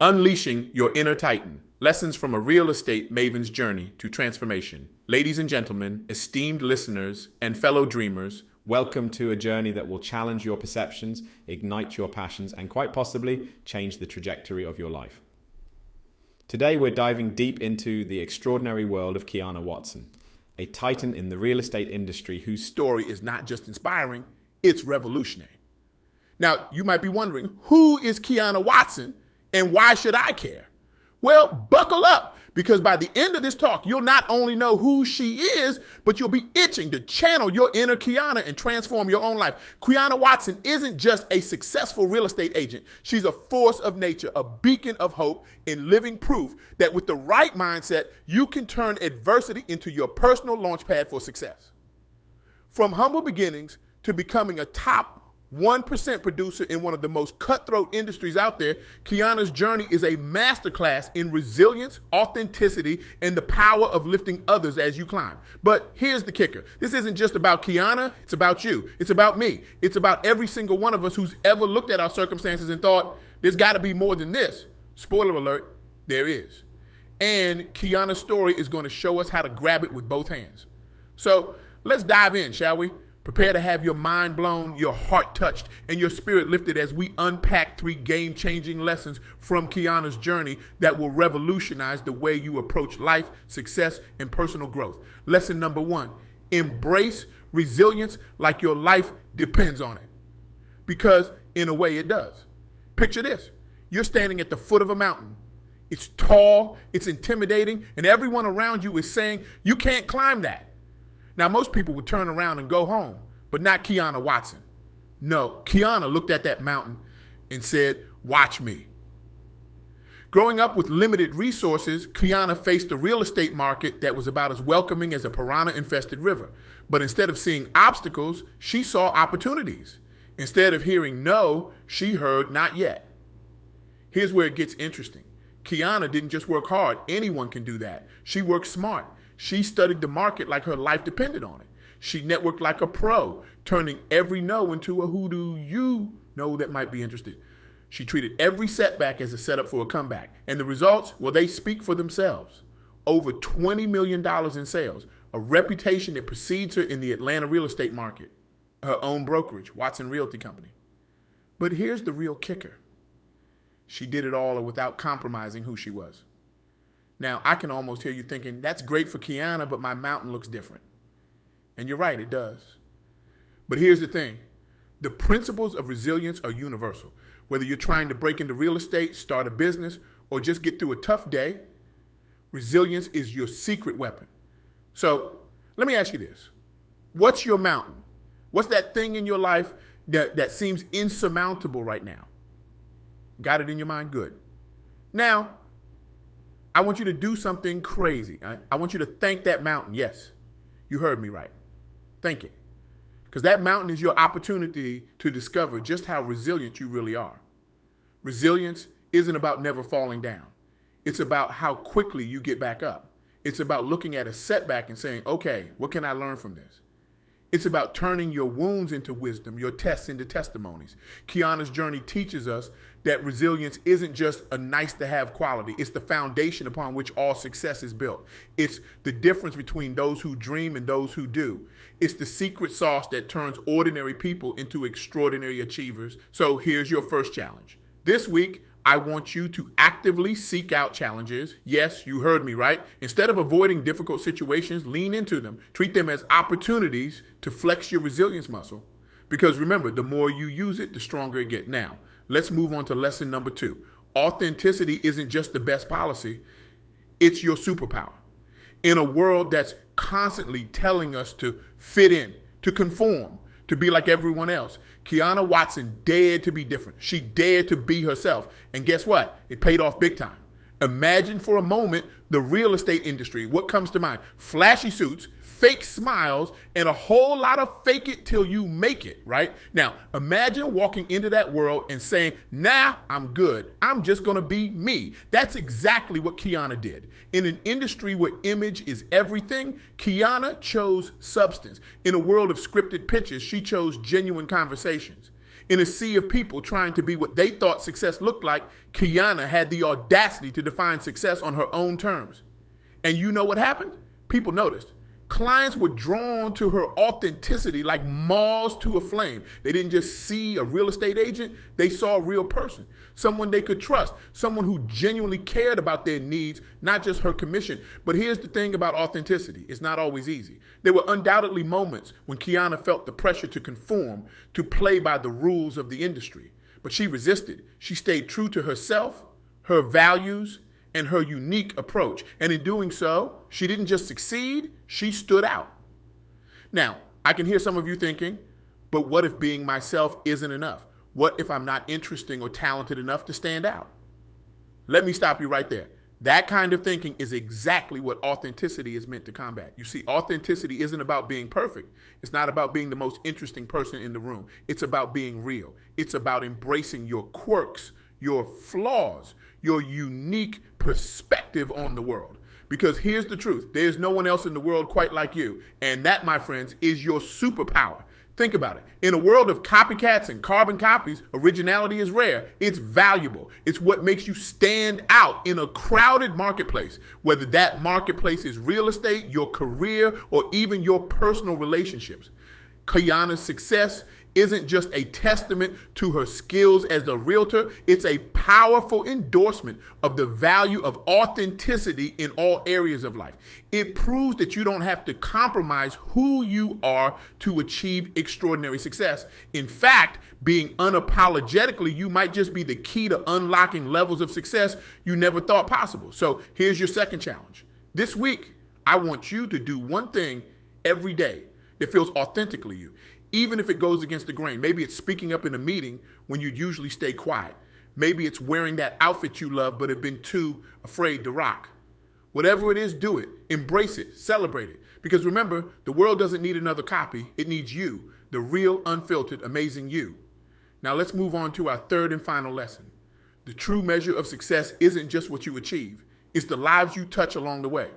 Unleashing your inner titan. Lessons from a real estate maven's journey to transformation. Ladies and gentlemen, esteemed listeners and fellow dreamers, welcome to a journey that will challenge your perceptions, ignite your passions, and quite possibly change the trajectory of your life. Today we're diving deep into the extraordinary world of Quiana Watson, a titan in the real estate industry whose story is not just inspiring, it's revolutionary. Now, you might be wondering, who is Quiana Watson? And why should I care? Well, buckle up, because by the end of this talk, you'll not only know who she is, but you'll be itching to channel your inner Quiana and transform your own life. Quiana Watson isn't just a successful real estate agent. She's a force of nature, a beacon of hope, and living proof that with the right mindset, you can turn adversity into your personal launchpad for success. From humble beginnings to becoming a top 1% producer in one of the most cutthroat industries out there, Quiana's journey is a masterclass in resilience, authenticity, and the power of lifting others as you climb. But here's the kicker. This isn't just about Quiana, it's about you. It's about me. It's about every single one of us who's ever looked at our circumstances and thought, there's gotta be more than this. Spoiler alert, there is. And Quiana's story is gonna show us how to grab it with both hands. So let's dive in, shall we? Prepare to have your mind blown, your heart touched, and your spirit lifted as we unpack 3 game-changing lessons from Quiana's journey that will revolutionize the way you approach life, success, and personal growth. Lesson number 1, embrace resilience like your life depends on it. Because in a way it does. Picture this. You're standing at the foot of a mountain. It's tall, it's intimidating, and everyone around you is saying, you can't climb that. Now, most people would turn around and go home, but not Quiana Watson. No, Quiana looked at that mountain and said, watch me. Growing up with limited resources, Quiana faced a real estate market that was about as welcoming as a piranha-infested river. But instead of seeing obstacles, she saw opportunities. Instead of hearing no, she heard not yet. Here's where it gets interesting. Quiana didn't just work hard. Anyone can do that. She worked smart. She studied the market like her life depended on it. She networked like a pro, turning every no into a who do you know that might be interested. She treated every setback as a setup for a comeback. And the results, well, they speak for themselves. Over $20 million in sales, a reputation that precedes her in the Atlanta real estate market, her own brokerage, Watson Realty Company. But here's the real kicker. She did it all without compromising who she was. Now, I can almost hear you thinking, that's great for Quiana, but my mountain looks different. And you're right, it does. But here's the thing. The principles of resilience are universal. Whether you're trying to break into real estate, start a business, or just get through a tough day, resilience is your secret weapon. So let me ask you this. What's your mountain? What's that thing in your life that seems insurmountable right now? Got it in your mind? Good. Now, I want you to do something crazy. I want you to thank that mountain. Yes, you heard me right. Thank it. Because that mountain is your opportunity to discover just how resilient you really are. Resilience isn't about never falling down. It's about how quickly you get back up. It's about looking at a setback and saying, okay, what can I learn from this? It's about turning your wounds into wisdom, your tests into testimonies. Quiana's journey teaches us that resilience isn't just a nice-to-have quality. It's the foundation upon which all success is built. It's the difference between those who dream and those who do. It's the secret sauce that turns ordinary people into extraordinary achievers. So here's your first challenge. This week, I want you to actively seek out challenges. Yes, you heard me right. Instead of avoiding difficult situations, lean into them. Treat them as opportunities to flex your resilience muscle. Because remember, the more you use it, the stronger it gets. Now, let's move on to lesson number 2. Authenticity isn't just the best policy, it's your superpower. In a world that's constantly telling us to fit in, to conform, to be like everyone else, Quiana Watson dared to be different. She dared to be herself. And guess what? It paid off big time. Imagine for a moment the real estate industry. What comes to mind? Flashy suits, fake smiles, and a whole lot of fake it till you make it, right? Now, imagine walking into that world and saying, nah, I'm good. I'm just gonna be me. That's exactly what Quiana did. In an industry where image is everything, Quiana chose substance. In a world of scripted pitches, she chose genuine conversations. In a sea of people trying to be what they thought success looked like, Quiana had the audacity to define success on her own terms. And you know what happened? People noticed. Clients were drawn to her authenticity like moths to a flame. They didn't just see a real estate agent, they saw a real person, someone they could trust, someone who genuinely cared about their needs, not just her commission. But here's the thing about authenticity. It's not always easy. There were undoubtedly moments when Quiana felt the pressure to conform, to play by the rules of the industry. But she resisted. She stayed true to herself, her values, and her unique approach. And in doing so, she didn't just succeed, she stood out. Now, I can hear some of you thinking, but what if being myself isn't enough? What if I'm not interesting or talented enough to stand out? Let me stop you right there. That kind of thinking is exactly what authenticity is meant to combat. You see, authenticity isn't about being perfect. It's not about being the most interesting person in the room. It's about being real. It's about embracing your quirks, your flaws, your unique perspective on the world. Because here's the truth. There's no one else in the world quite like you. And that, my friends, is your superpower. Think about it. In a world of copycats and carbon copies, originality is rare. It's valuable. It's what makes you stand out in a crowded marketplace, whether that marketplace is real estate, your career, or even your personal relationships. Quiana's success isn't just a testament to her skills as a realtor, it's a powerful endorsement of the value of authenticity in all areas of life. It proves that you don't have to compromise who you are to achieve extraordinary success. In fact, being unapologetically, you might just be the key to unlocking levels of success you never thought possible. So here's your second challenge. This week, I want you to do one thing every day that feels authentically you. Even if it goes against the grain. Maybe it's speaking up in a meeting when you usually stay quiet. Maybe it's wearing that outfit you love but have been too afraid to rock. Whatever it is, do it. Embrace it. Celebrate it. Because remember, the world doesn't need another copy. It needs you, the real, unfiltered, amazing you. Now let's move on to our third and final lesson. The true measure of success isn't just what you achieve. It's the lives you touch along the way.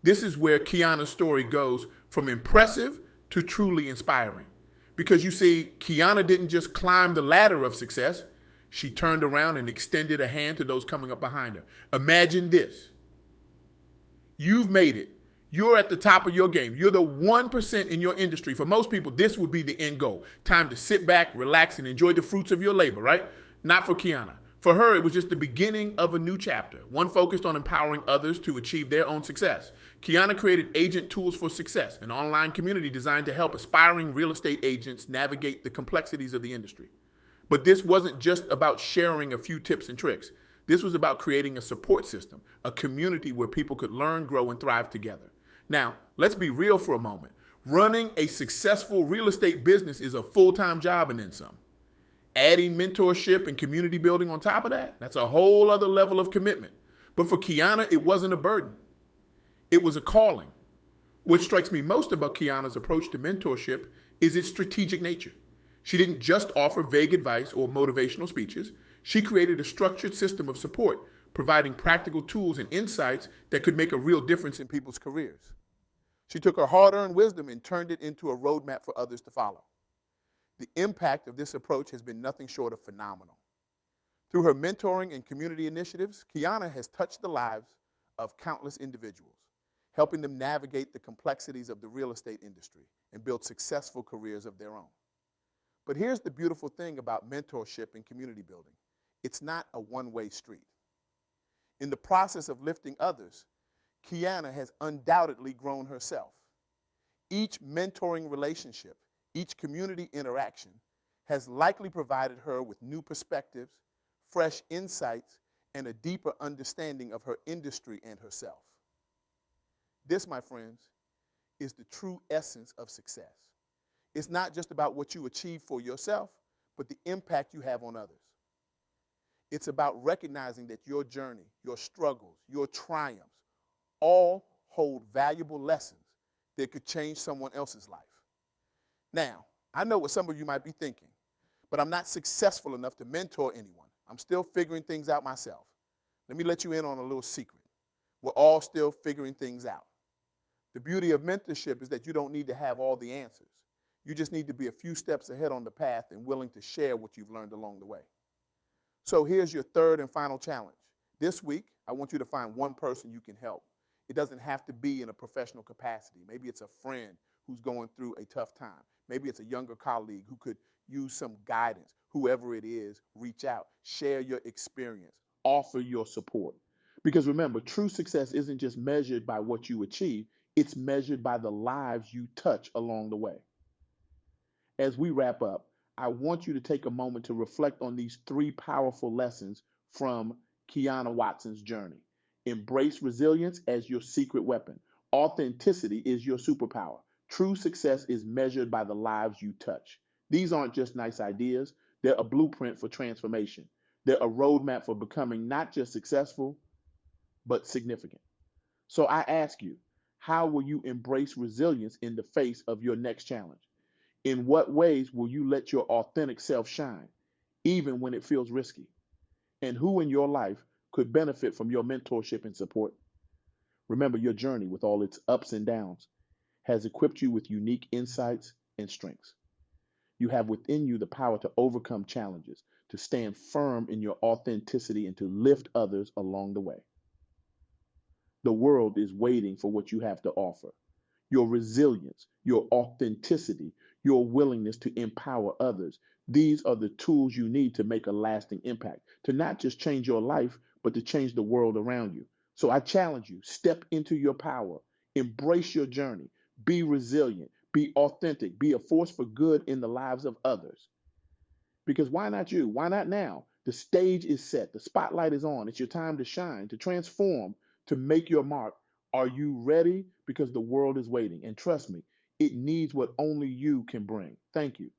This is where Quiana's story goes from impressive to truly inspiring. Because you see, Quiana didn't just climb the ladder of success. She turned around and extended a hand to those coming up behind her. Imagine this. You've made it. You're at the top of your game. You're the 1% in your industry. For most people, this would be the end goal. Time to sit back, relax, and enjoy the fruits of your labor, right? Not for Quiana. For her, it was just the beginning of a new chapter, one focused on empowering others to achieve their own success. Quiana created Agent Tools for Success, an online community designed to help aspiring real estate agents navigate the complexities of the industry. But this wasn't just about sharing a few tips and tricks. This was about creating a support system, a community where people could learn, grow, and thrive together. Now, let's be real for a moment. Running a successful real estate business is a full-time job and then some. Adding mentorship and community building on top of that, that's a whole other level of commitment. But for Quiana, it wasn't a burden. It was a calling. What strikes me most about Quiana's approach to mentorship is its strategic nature. She didn't just offer vague advice or motivational speeches. She created a structured system of support, providing practical tools and insights that could make a real difference in people's careers. She took her hard-earned wisdom and turned it into a roadmap for others to follow. The impact of this approach has been nothing short of phenomenal. Through her mentoring and community initiatives, Quiana has touched the lives of countless individuals, helping them navigate the complexities of the real estate industry and build successful careers of their own. But here's the beautiful thing about mentorship and community building. It's not a one-way street. In the process of lifting others, Quiana has undoubtedly grown herself. Each mentoring relationship, each community interaction has likely provided her with new perspectives, fresh insights, and a deeper understanding of her industry and herself. This, my friends, is the true essence of success. It's not just about what you achieve for yourself, but the impact you have on others. It's about recognizing that your journey, your struggles, your triumphs, all hold valuable lessons that could change someone else's life. Now, I know what some of you might be thinking, but I'm not successful enough to mentor anyone. I'm still figuring things out myself. Let me let you in on a little secret. We're all still figuring things out. The beauty of mentorship is that you don't need to have all the answers. You just need to be a few steps ahead on the path and willing to share what you've learned along the way. So here's your third and final challenge. This week, I want you to find one person you can help. It doesn't have to be in a professional capacity. Maybe it's a friend who's going through a tough time. Maybe it's a younger colleague who could use some guidance. Whoever it is, reach out, share your experience, offer your support. Because remember, true success isn't just measured by what you achieve, it's measured by the lives you touch along the way. As we wrap up, I want you to take a moment to reflect on these three powerful lessons from Quiana Watson's journey. Embrace resilience as your secret weapon. Authenticity is your superpower. True success is measured by the lives you touch. These aren't just nice ideas, they're a blueprint for transformation. They're a roadmap for becoming not just successful, but significant. So I ask you, how will you embrace resilience in the face of your next challenge? In what ways will you let your authentic self shine, even when it feels risky? And who in your life could benefit from your mentorship and support? Remember, your journey, with all its ups and downs, has equipped you with unique insights and strengths. You have within you the power to overcome challenges, to stand firm in your authenticity, and to lift others along the way. The world is waiting for what you have to offer. Your resilience, your authenticity, your willingness to empower others. These are the tools you need to make a lasting impact, to not just change your life, but to change the world around you. So I challenge you, step into your power, embrace your journey, be resilient, be authentic, be a force for good in the lives of others. Because why not you? Why not now? The stage is set, the spotlight is on. It's your time to shine, to transform, to make your mark. Are you ready? Because the world is waiting. And trust me, it needs what only you can bring. Thank you.